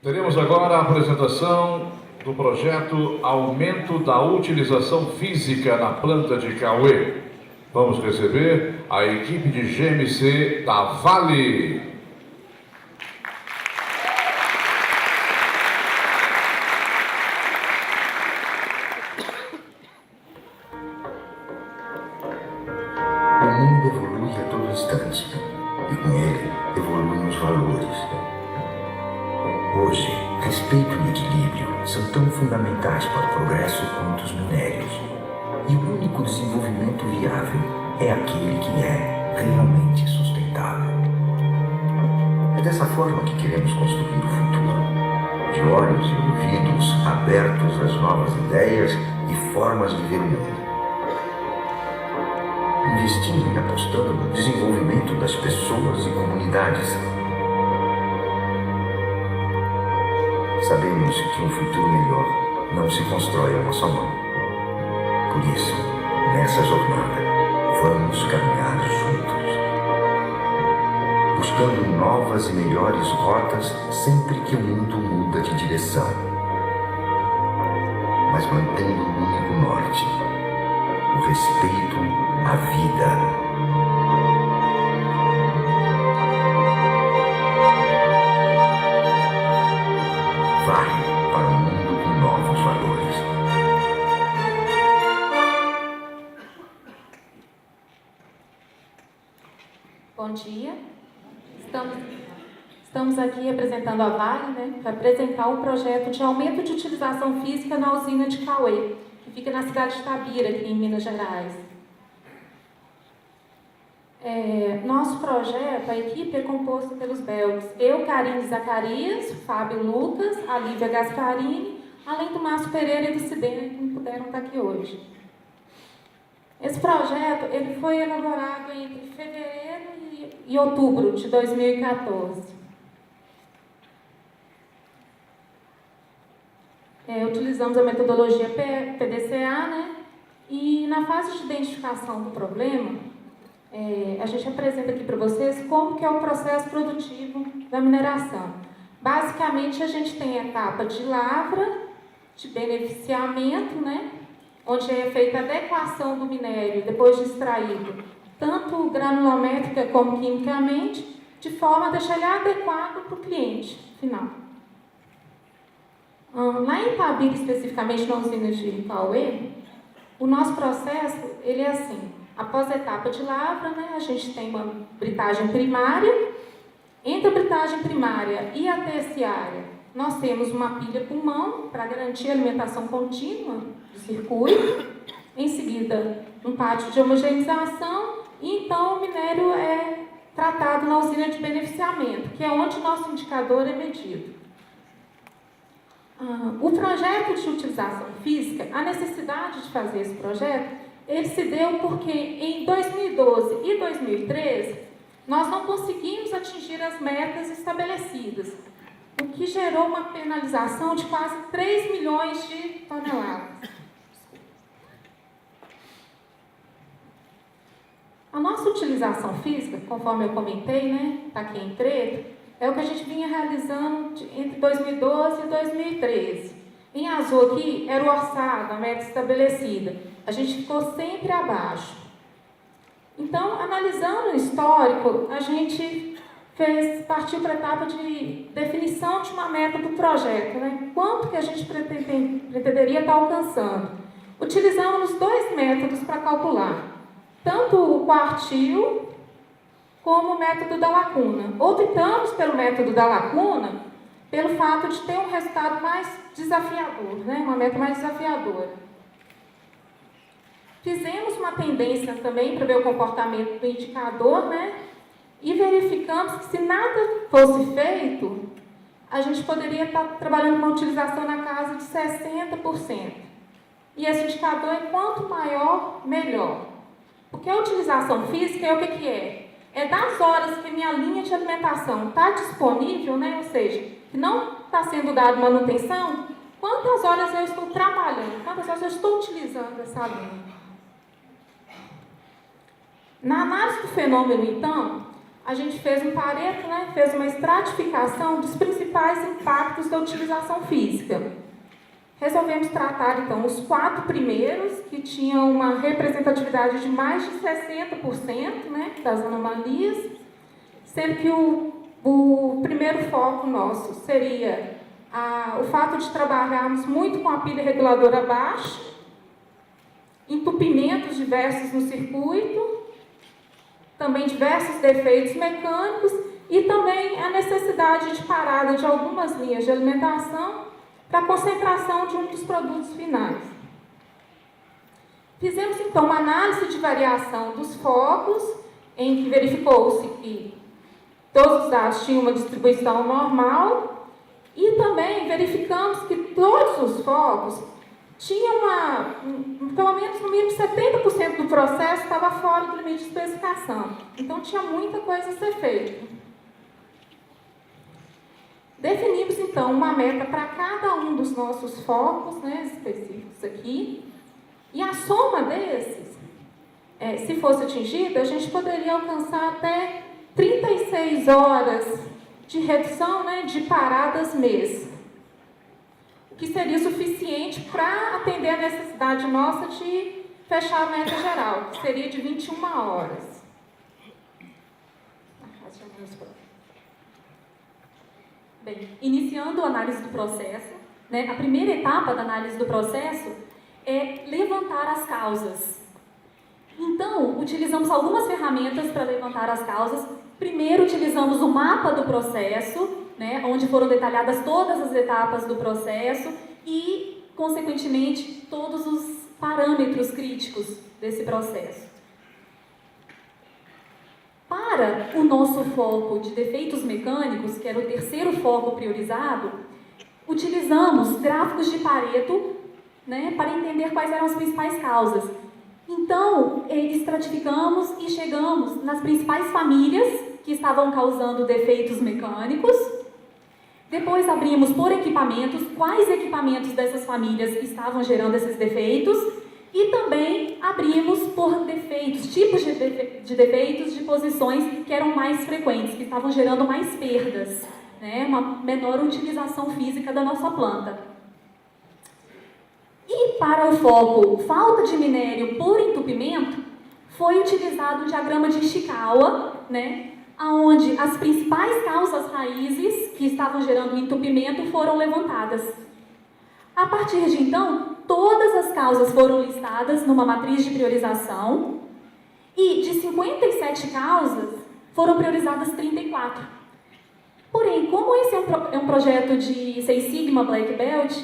Teremos agora a apresentação do projeto Aumento da Utilização Física na Planta de Cauê. Vamos receber a equipe de GMC da Vale. O mundo evolui a todo instante e com ele evoluem os valores. Hoje, respeito e equilíbrio são tão fundamentais para o progresso quanto os minérios. E o único desenvolvimento viável é aquele que é realmente sustentável. É dessa forma que queremos construir o futuro, de olhos e ouvidos abertos às novas ideias e formas de ver o mundo. Investindo e apostando no desenvolvimento das pessoas e comunidades. Sabemos que um futuro melhor não se constrói a nossa mão. Por isso, nessa jornada, vamos caminhar juntos. Buscando novas e melhores rotas sempre que o mundo muda de direção. Mas mantendo o único norte, o respeito à vida. Vale para um mundo com novos valores. Bom dia. Estamos aqui representando a Vale, para apresentar um projeto de aumento de utilização física na usina de Cauê, que fica na cidade de Tabira, aqui em Minas Gerais. Nosso projeto, a equipe é composta pelos belgas eu, Karine Zacarias, Fábio Lucas, a Lívia Gasparini, além do Márcio Pereira e do Cidene, que não puderam estar aqui hoje. Esse projeto ele foi elaborado entre fevereiro e outubro de 2014. Utilizamos a metodologia PDCA, e na fase de identificação do problema, a gente apresenta aqui para vocês como que é o processo produtivo da mineração. Basicamente, a gente tem a etapa de lavra, de beneficiamento, onde é feita a adequação do minério, depois de extraído, tanto granulométrica como quimicamente, de forma a deixar ele adequado para o cliente final. Lá em Tabira, especificamente na usina de Cauê, o nosso processo ele é assim. Após a etapa de lavra, a gente tem uma britagem primária. Entre a britagem primária e a terciária, nós temos uma pilha pulmão para garantir a alimentação contínua do circuito. Em seguida, um pátio de homogeneização e então o minério é tratado na usina de beneficiamento, que é onde o nosso indicador é medido. O projeto de utilização física, a necessidade de fazer esse projeto, ele se deu porque em 2012 e 2013 nós não conseguimos atingir as metas estabelecidas, o que gerou uma penalização de quase 3 milhões de toneladas. A nossa utilização física, conforme eu comentei, está aqui em preto, é o que a gente vinha realizando entre 2012 e 2013. Em azul aqui era o orçado, a meta estabelecida. A gente ficou sempre abaixo. Então, analisando o histórico, a gente partiu para a etapa de definição de uma meta do projeto. Quanto que a gente pretenderia estar alcançando? Utilizamos dois métodos para calcular. Tanto o quartil como o método da lacuna. Optamos pelo método da lacuna pelo fato de ter um resultado mais desafiador, uma meta mais desafiadora. Fizemos uma tendência também para ver o comportamento do indicador, e verificamos que se nada fosse feito, a gente poderia estar trabalhando com uma utilização na casa de 60%. E esse indicador é quanto maior, melhor. Porque a utilização física é o que é? É das horas que minha linha de alimentação está disponível, ou seja, que não está sendo dada manutenção, quantas horas eu estou trabalhando, quantas horas eu estou utilizando essa linha. Na análise do fenômeno, então, a gente fez um pareto, né, fez uma estratificação dos principais impactos da utilização física. Resolvemos tratar, então, os 4 primeiros, que tinham uma representatividade de mais de 60%, né, das anomalias, sendo que o primeiro foco nosso seria o fato de trabalharmos muito com a pilha reguladora baixa, entupimentos diversos no circuito, também diversos defeitos mecânicos e também a necessidade de parada de algumas linhas de alimentação para a concentração de um dos produtos finais. Fizemos, então, uma análise de variação dos focos, em que verificou-se que todos os dados tinham uma distribuição normal e também verificamos que todos os focos tinham pelo menos no mínimo 70% do processo estava fora do limite de especificação. Então, tinha muita coisa a ser feita. Definimos, então, uma meta para cada um dos nossos focos, né, específicos aqui, e a soma desses, se fosse atingida, a gente poderia alcançar até 36 horas de redução, né, de paradas mês, o que seria suficiente para atender a necessidade nossa de fechar a meta geral, que seria de 21 horas. Bem, iniciando a análise do processo, né, a primeira etapa da análise do processo é levantar as causas. Então, utilizamos algumas ferramentas para levantar as causas. Primeiro, utilizamos o mapa do processo, né, onde foram detalhadas todas as etapas do processo e, consequentemente, todos os parâmetros críticos desse processo. Para o nosso foco de defeitos mecânicos, que era o terceiro foco priorizado, utilizamos gráficos de Pareto, né, para entender quais eram as principais causas. Então, estratificamos e chegamos nas principais famílias que estavam causando defeitos mecânicos. Depois abrimos por equipamentos, quais equipamentos dessas famílias estavam gerando esses defeitos. E também abrimos por defeitos, tipos de defeitos de posições que eram mais frequentes, que estavam gerando mais perdas, né? Uma menor utilização física da nossa planta. E para o foco falta de minério por entupimento, foi utilizado o diagrama de Ishikawa, né? Onde as principais causas raízes que estavam gerando entupimento foram levantadas. A partir de então, todas as causas foram listadas numa matriz de priorização e de 57 causas foram priorizadas 34. Porém, como esse é um projeto de 6 Sigma Black Belt,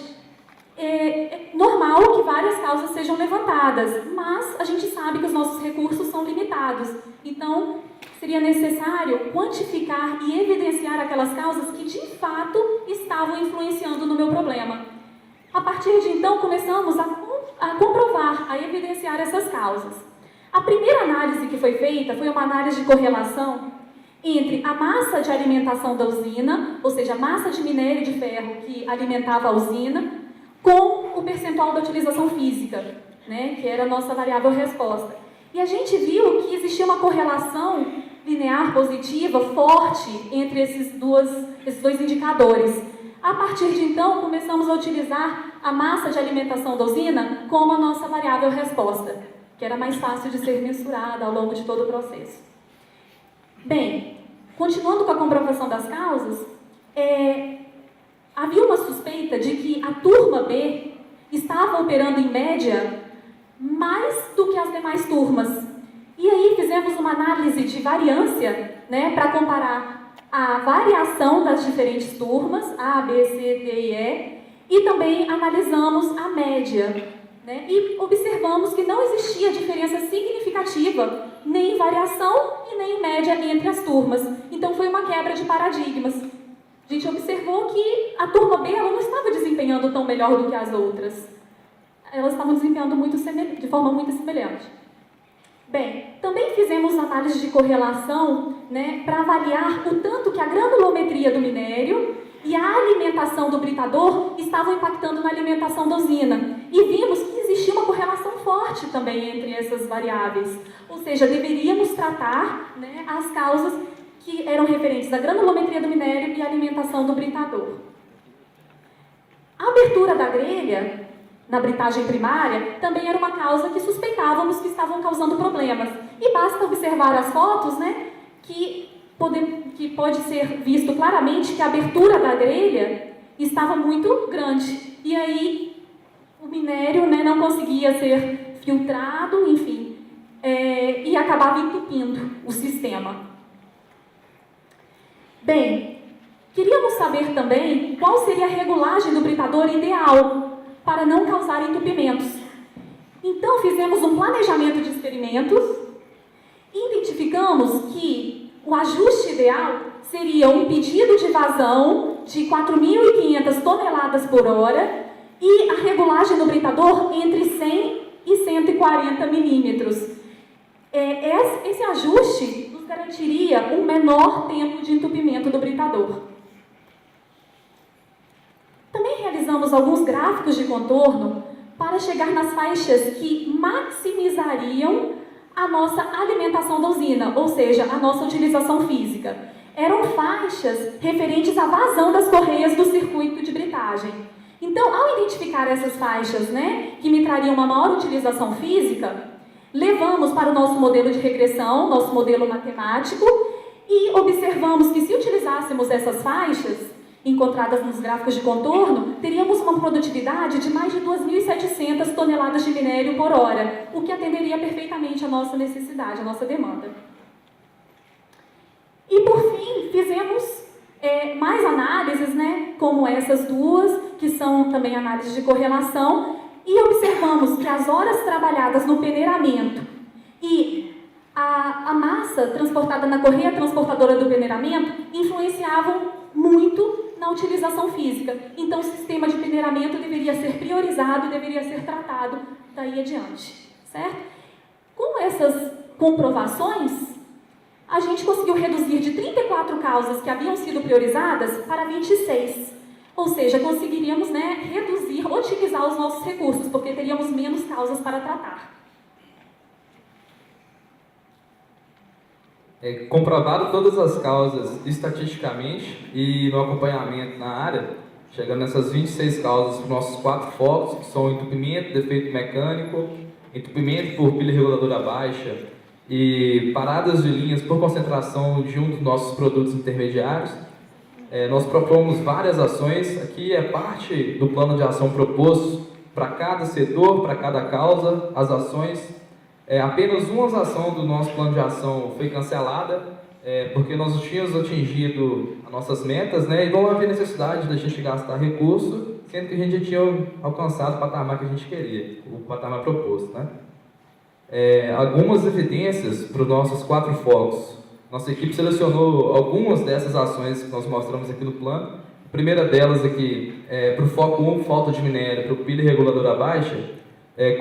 é normal que várias causas sejam levantadas, mas a gente sabe que os nossos recursos são limitados. Então, seria necessário quantificar e evidenciar aquelas causas que de fato estavam influenciando no meu problema. A partir de então, começamos a comprovar, a evidenciar essas causas. A primeira análise que foi feita foi uma análise de correlação entre a massa de alimentação da usina, ou seja, a massa de minério de ferro que alimentava a usina, com o percentual da utilização física, né, que era a nossa variável resposta. E a gente viu que existia uma correlação linear positiva forte entre esses dois indicadores. A partir de então, começamos a utilizar a massa de alimentação da usina como a nossa variável resposta, que era mais fácil de ser mensurada ao longo de todo o processo. Bem, continuando com a comprovação das causas, havia uma suspeita de que a turma B estava operando em média mais do que as demais turmas. E aí fizemos uma análise de variância, né, para comparar a variação das diferentes turmas, A, B, C, D e E, e também analisamos a média, né, e observamos que não existia diferença significativa, nem em variação e nem em média entre as turmas. Então foi uma quebra de paradigmas. A gente observou que a turma B ela não estava desempenhando tão melhor do que as outras. Elas estavam desempenhando de forma muito semelhante. Bem, também fizemos análise de correlação, né, para avaliar o tanto que a granulometria do minério e a alimentação do britador estavam impactando na alimentação da usina. E vimos que existia uma correlação forte também entre essas variáveis. Ou seja, deveríamos tratar, né, as causas que eram referentes à granulometria do minério e à alimentação do britador. A abertura da grelha, na britagem primária, também era uma causa que suspeitávamos que estavam causando problemas. E basta observar as fotos, né, que pode ser visto claramente que a abertura da grelha estava muito grande. E aí o minério, né, não conseguia ser filtrado, enfim, e acabava entupindo o sistema. Bem, queríamos saber também qual seria a regulagem do britador ideal para não causar entupimentos. Então fizemos um planejamento de experimentos e identificamos que o ajuste ideal seria um pedido de vazão de 4.500 toneladas por hora e a regulagem do britador entre 100 e 140 milímetros. Esse ajuste nos garantiria um menor tempo de entupimento do britador. Também realizamos alguns gráficos de contorno para chegar nas faixas que maximizariam a nossa alimentação da usina, ou seja, a nossa utilização física. Eram faixas referentes à vazão das correias do circuito de britagem. Então, ao identificar essas faixas, né, que me trariam uma maior utilização física, levamos para o nosso modelo de regressão, nosso modelo matemático, e observamos que se utilizássemos essas faixas, encontradas nos gráficos de contorno, teríamos uma produtividade de mais de 2.700 toneladas de minério por hora, o que atenderia perfeitamente a nossa necessidade, a nossa demanda. E, por fim, fizemos mais análises, né, como essas duas, que são também análises de correlação, e observamos que as horas trabalhadas no peneiramento e a massa transportada na correia transportadora do peneiramento influenciavam muito na utilização física. Então, o sistema de peneiramento deveria ser priorizado e deveria ser tratado daí adiante, certo? Com essas comprovações, a gente conseguiu reduzir de 34 causas que haviam sido priorizadas para 26. Ou seja, conseguiríamos, né, reduzir, otimizar os nossos recursos, porque teríamos menos causas para tratar. Comprovado todas as causas estatisticamente e no acompanhamento na área, chegando nessas 26 causas para os nossos 4 focos, que são entupimento, defeito mecânico, entupimento por pilha reguladora baixa e paradas de linhas por concentração de um dos nossos produtos intermediários. Nós propomos várias ações. Aqui é parte do plano de ação proposto para cada setor, para cada causa, as ações. Apenas uma ação do nosso plano de ação foi cancelada, porque nós tínhamos atingido as nossas metas, né, e não havia necessidade da gente gastar recurso, sendo que a gente já tinha alcançado o patamar que a gente queria, o patamar proposto, né. Algumas evidências para os nossos 4 focos. Nossa equipe selecionou algumas dessas ações que nós mostramos aqui no plano. A primeira delas aqui, para o foco 1, falta de minério, para o pilha reguladora baixa,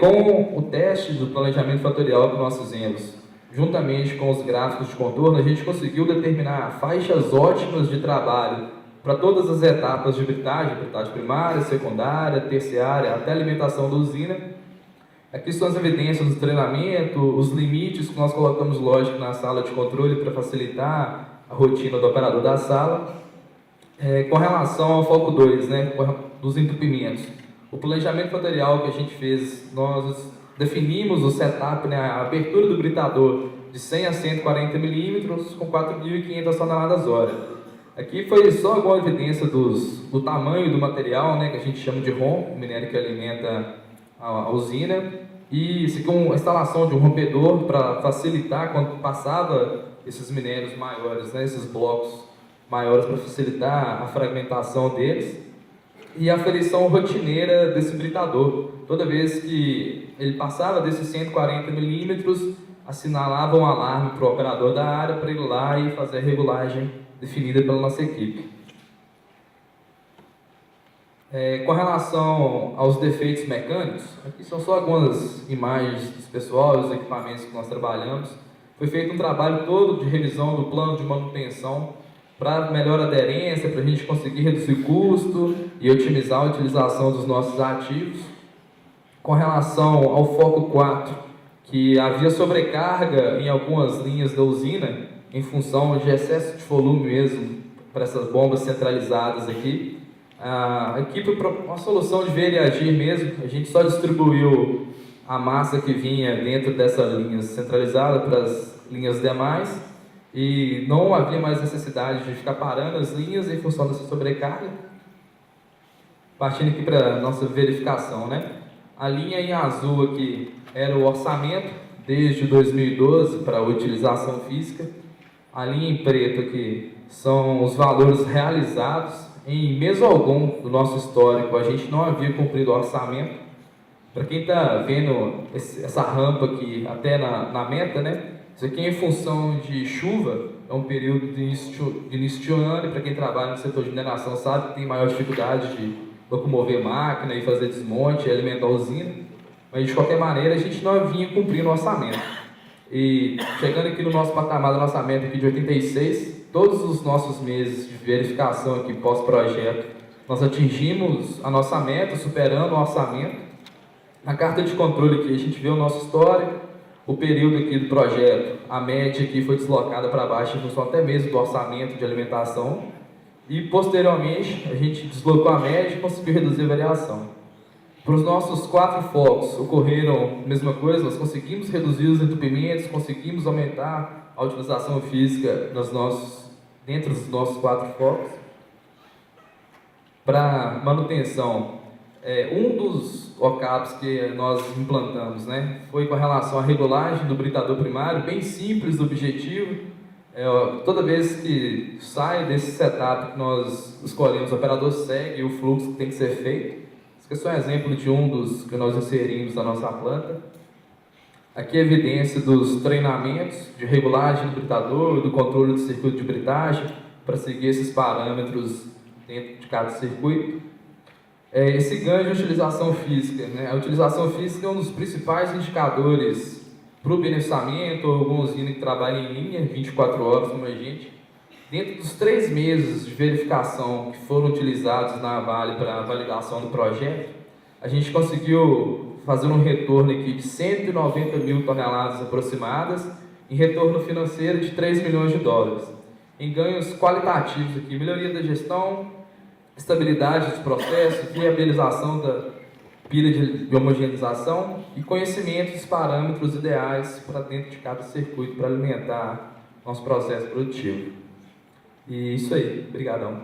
com o teste do planejamento fatorial que nós fizemos, juntamente com os gráficos de contorno, a gente conseguiu determinar faixas ótimas de trabalho para todas as etapas de britagem primária, secundária, terciária, até a alimentação da usina. Aqui são as evidências do treinamento, os limites que nós colocamos, lógico, na sala de controle para facilitar a rotina do operador da sala. Com relação ao foco 2, né, dos entupimentos, o planejamento fatorial que a gente fez, nós definimos o setup, né, a abertura do britador de 100 a 140 milímetros com 4.500 toneladas hora. Aqui foi só alguma evidência do tamanho do material, né, que a gente chama de ROM, o minério que alimenta a usina, e com a instalação de um rompedor para facilitar quando passava esses minérios maiores, né, esses blocos maiores, para facilitar a fragmentação deles, e a aferição rotineira desse britador. Toda vez que ele passava desses 140 milímetros, assinalava um alarme para o operador da área para ir lá e fazer a regulagem definida pela nossa equipe. Com relação aos defeitos mecânicos, aqui são só algumas imagens dos pessoal, os equipamentos que nós trabalhamos. Foi feito um trabalho todo de revisão do plano de manutenção para melhor aderência, para a gente conseguir reduzir custo e otimizar a utilização dos nossos ativos. Com relação ao foco 4, que havia sobrecarga em algumas linhas da usina, em função de excesso de volume mesmo para essas bombas centralizadas aqui. A equipe propôs uma solução de ver e agir mesmo. A gente só distribuiu a massa que vinha dentro dessa linha centralizada para as linhas demais e não havia mais necessidade de ficar parando as linhas em função dessa sobrecarga. Partindo aqui para a nossa verificação, né? A linha em azul aqui era o orçamento desde 2012 para a utilização física. A linha em preto aqui são os valores realizados. Em mês algum do nosso histórico, a gente não havia cumprido o orçamento. Para quem está vendo essa rampa aqui até na meta, né? Isso aqui é em função de chuva, é um período de início de ano, e para quem trabalha no setor de mineração sabe que tem maior dificuldade de locomover máquina e fazer desmonte e alimentar a usina. Mas de qualquer maneira, a gente não vinha cumprindo o orçamento. E chegando aqui no nosso patamar do orçamento aqui de 86, todos os nossos meses de verificação aqui pós-projeto, nós atingimos a nossa meta, superando o orçamento. Na carta de controle aqui a gente vê o nosso histórico, o período aqui do projeto, a média aqui foi deslocada para baixo em função até mesmo do orçamento de alimentação. E posteriormente a gente deslocou a média e conseguiu reduzir a variação. Para os nossos 4 focos ocorreram a mesma coisa, nós conseguimos reduzir os entupimentos, conseguimos aumentar a utilização física dentro dos nossos 4 focos. Para manutenção, um dos OCAPs que nós implantamos, né, foi com relação à regulagem do britador primário, bem simples o objetivo. Toda vez que sai desse setup que nós escolhemos, o operador segue o fluxo que tem que ser feito. Esse aqui é só um exemplo de um dos que nós inserimos na nossa planta. Aqui a evidência dos treinamentos de regulagem do britador, do controle do circuito de britagem, para seguir esses parâmetros dentro de cada circuito. Esse ganho de utilização física, né? A utilização física é um dos principais indicadores para o beneficiamento, ou alguma usina que trabalha em linha, 24 horas como a gente. Dentro dos 3 meses de verificação que foram utilizados na Vale para a validação do projeto, a gente conseguiu fazer um retorno aqui de 190 mil toneladas aproximadas, em retorno financeiro de 3 milhões de dólares. Em ganhos qualitativos aqui, melhoria da gestão, estabilidade dos processos, viabilização da pilha de homogeneização e conhecimento dos parâmetros ideais para dentro de cada circuito para alimentar nosso processo produtivo. E isso aí, obrigadão.